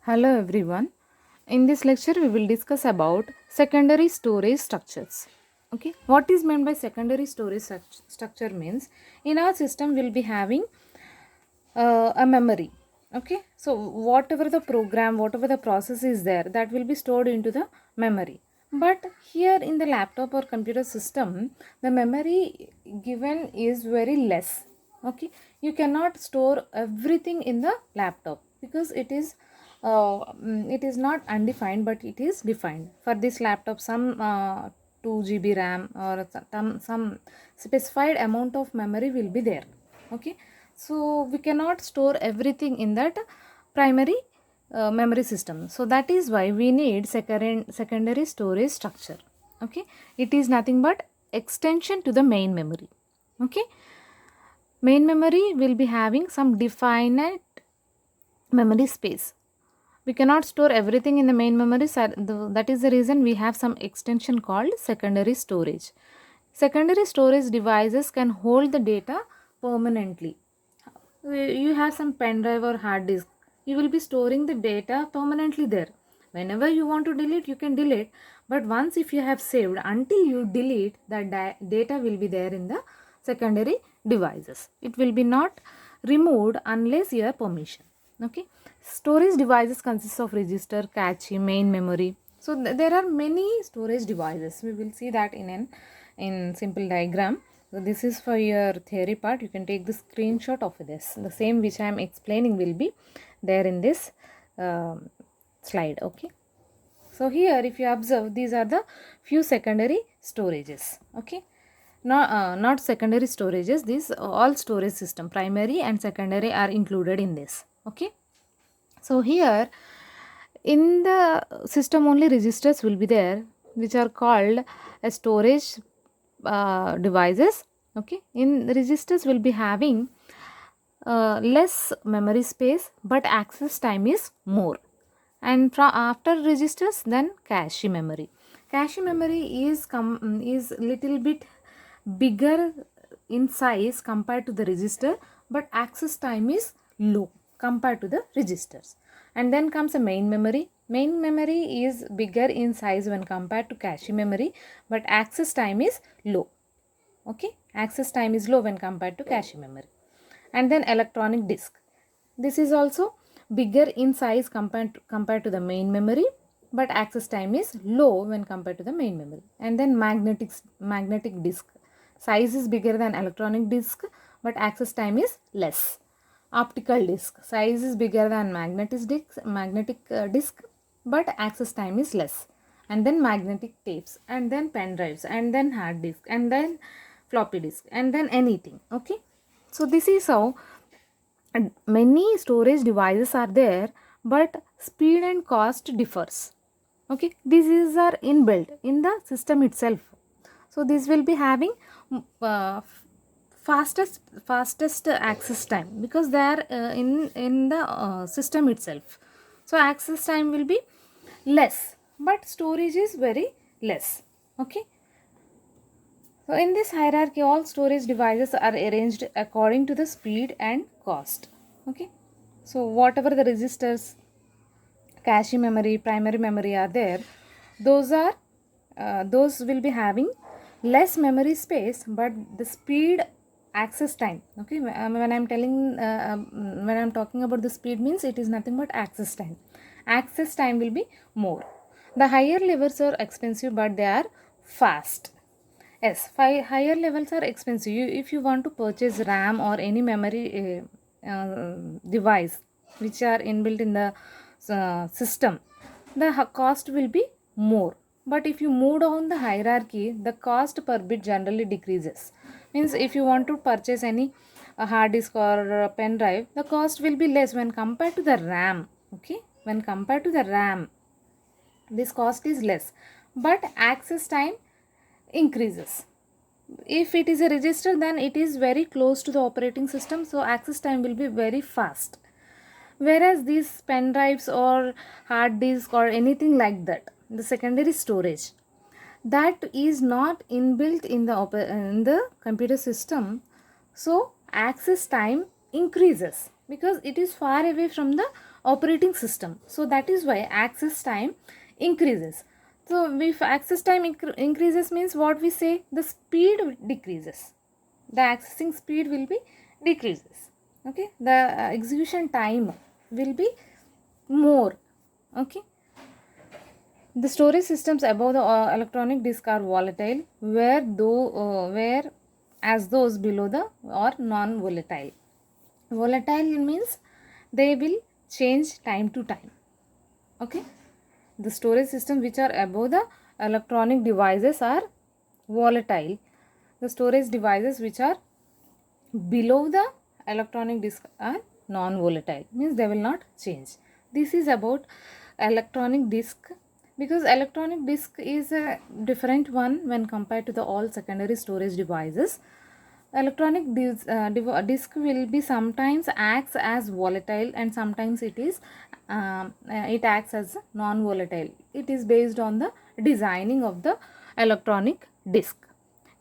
Hello everyone. In this lecture we will discuss about secondary storage structures. Okay, what is meant by secondary storage structure means in our system we'll be having a memory. Okay, so whatever the program, whatever the process is there, that will be stored into the memory. But here in the laptop or computer system, the memory given is very less. Okay, you cannot store everything in the laptop because it is not undefined but it is defined. For this laptop, some 2 GB RAM or some specified amount of memory will be there. Okay, so we cannot store everything in that primary memory system. So that is why we need secondary storage structure. Okay, it is nothing but extension to the main memory. Okay, main memory will be having some definite memory space. We cannot store everything in the main memory, so that is the reason we have some extension called secondary storage. Secondary storage devices can hold the data permanently. You have some pen drive or hard disk, you will be storing the data permanently there. Whenever you want to delete, you can delete, but once if you have saved, until you delete, that data will be there in the secondary devices. It will be not removed unless you have permission. Okay, storage devices consist of register, cache, main memory. So there are many storage devices. We will see that in simple diagram. So this is for your theory part. You can take the screenshot of this. The same which I am explaining will be there in this slide. Okay, so here if you observe, these are the few secondary storages. Okay, not secondary storages, these all storage system, primary and secondary are included in this. Okay, so here in the system only registers will be there, which are called as storage devices. Okay, in registers will be having less memory space but access time is more. And after registers, then cache memory. Cache memory is little bit bigger in size compared to the register, but access time is low compared to the registers. And then comes a main memory. Main memory is bigger in size when compared to cache memory, but access time is low. Okay, access time is low when compared to cache memory. And then electronic disk, this is also bigger in size compared to the main memory, but access time is low when compared to the main memory. And then magnetic disk, size is bigger than electronic disk but access time is less. Optical disk, size is bigger than magnetic disk but access time is less. And then magnetic tapes, and then pen drives, and then hard disk, and then floppy disk, and then anything. Okay, so this is how many storage devices are there, but speed and cost differs. Okay, these are inbuilt in the system itself. So this will be having uh, fastest access time because they are in the system itself. So access time will be less, but storage is very less. Okay, so in this hierarchy, all storage devices are arranged according to the speed and cost. Okay, so whatever the registers, cache memory, primary memory are there, those will be having less memory space, but the speed access time. Okay, when I'm telling when I'm talking about the speed, means it is nothing but access time. Access time will be more. The higher levels are expensive, but they are fast. Yes, higher levels are expensive. If you want to purchase RAM or any memory device which are inbuilt in the system, the cost will be more. But if you move down the hierarchy, the cost per bit generally decreases. Means if you want to purchase any hard disk or pen drive, the cost will be less when compared to the RAM. Okay, when compared to the RAM, this cost is less, but access time increases. If it is a register, then it is very close to the operating system, so access time will be very fast. Whereas these pen drives or hard disk or anything like that, the secondary storage, that is not inbuilt in the computer system, so access time increases because it is far away from the operating system. So that is why access time increases. So if access time increases means what we say, the speed decreases. The accessing speed will be decreases. Okay, the execution time will be more. Okay, the storage systems above the electronic disk are volatile, where as those below the are non-volatile. Volatile means they will change time to time. Okay, the storage systems which are above the electronic devices are volatile. The storage devices which are below the electronic disk are non-volatile, means they will not change. This is about electronic disk, because electronic disk is a different one when compared to the all secondary storage devices. Electronic disk will be sometimes acts as volatile and sometimes it acts as non-volatile. It is based on the designing of the electronic disk.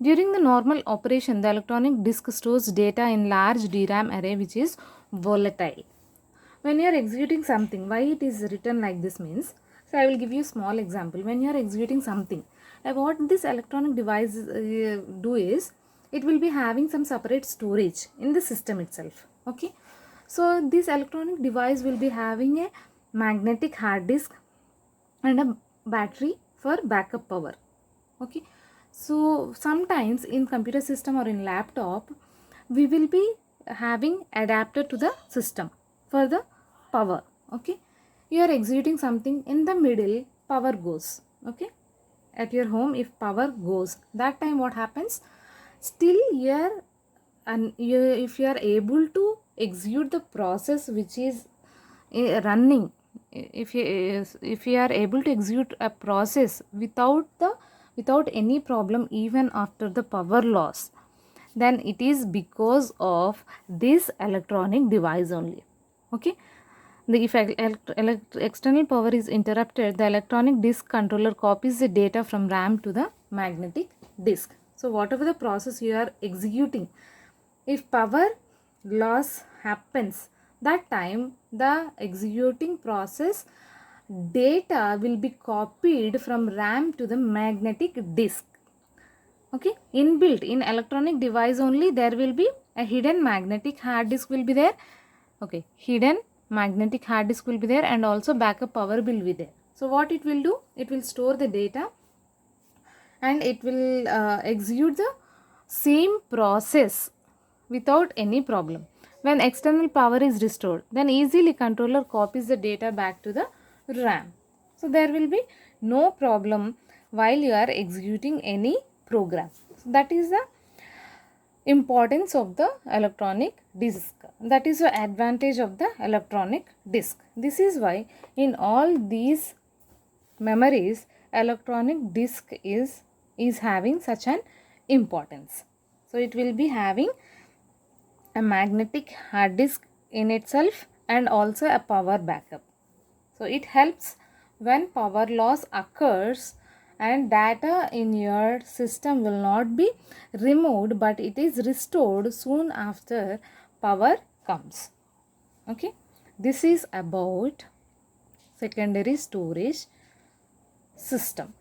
During the normal operation, the electronic disk stores data in large DRAM array which is volatile. When you are executing something, why it is written like this means, so I will give you a small example. When you are executing something, what this electronic device do is, it will be having some separate storage in the system itself. Okay, so this electronic device will be having a magnetic hard disk and a battery for backup power. Okay, so sometimes in computer system or in laptop, we will be having adapter to the system for the power. Okay, you are executing something, in the middle power goes. Okay, at your home if power goes, that time what happens, still here, and if you are able to execute the process which is running, if you are able to execute a process without any problem even after the power loss, then it is because of this electronic device only. Okay, if external power is interrupted, the electronic disk controller copies the data from RAM to the magnetic disk. So whatever the process you are executing, if power loss happens, that time the executing process data will be copied from RAM to the magnetic disk. Okay, inbuilt in electronic device only, there will be a hidden magnetic hard disk will be there. Okay, hidden magnetic hard disk will be there, and also backup power will be there. So what it will do, it will store the data and it will execute the same process without any problem. When external power is restored, then easily controller copies the data back to the RAM. So there will be no problem while you are executing any program. So that is the importance of the electronic disk. That is the advantage of the electronic disk. This is why in all these memories, electronic disk is having such an importance. So it will be having a magnetic hard disk in itself and also a power backup. So it helps when power loss occurs and data in your system will not be removed, but it is restored soon after power comes. Okay, this is about secondary storage system.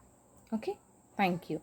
Okay, thank you.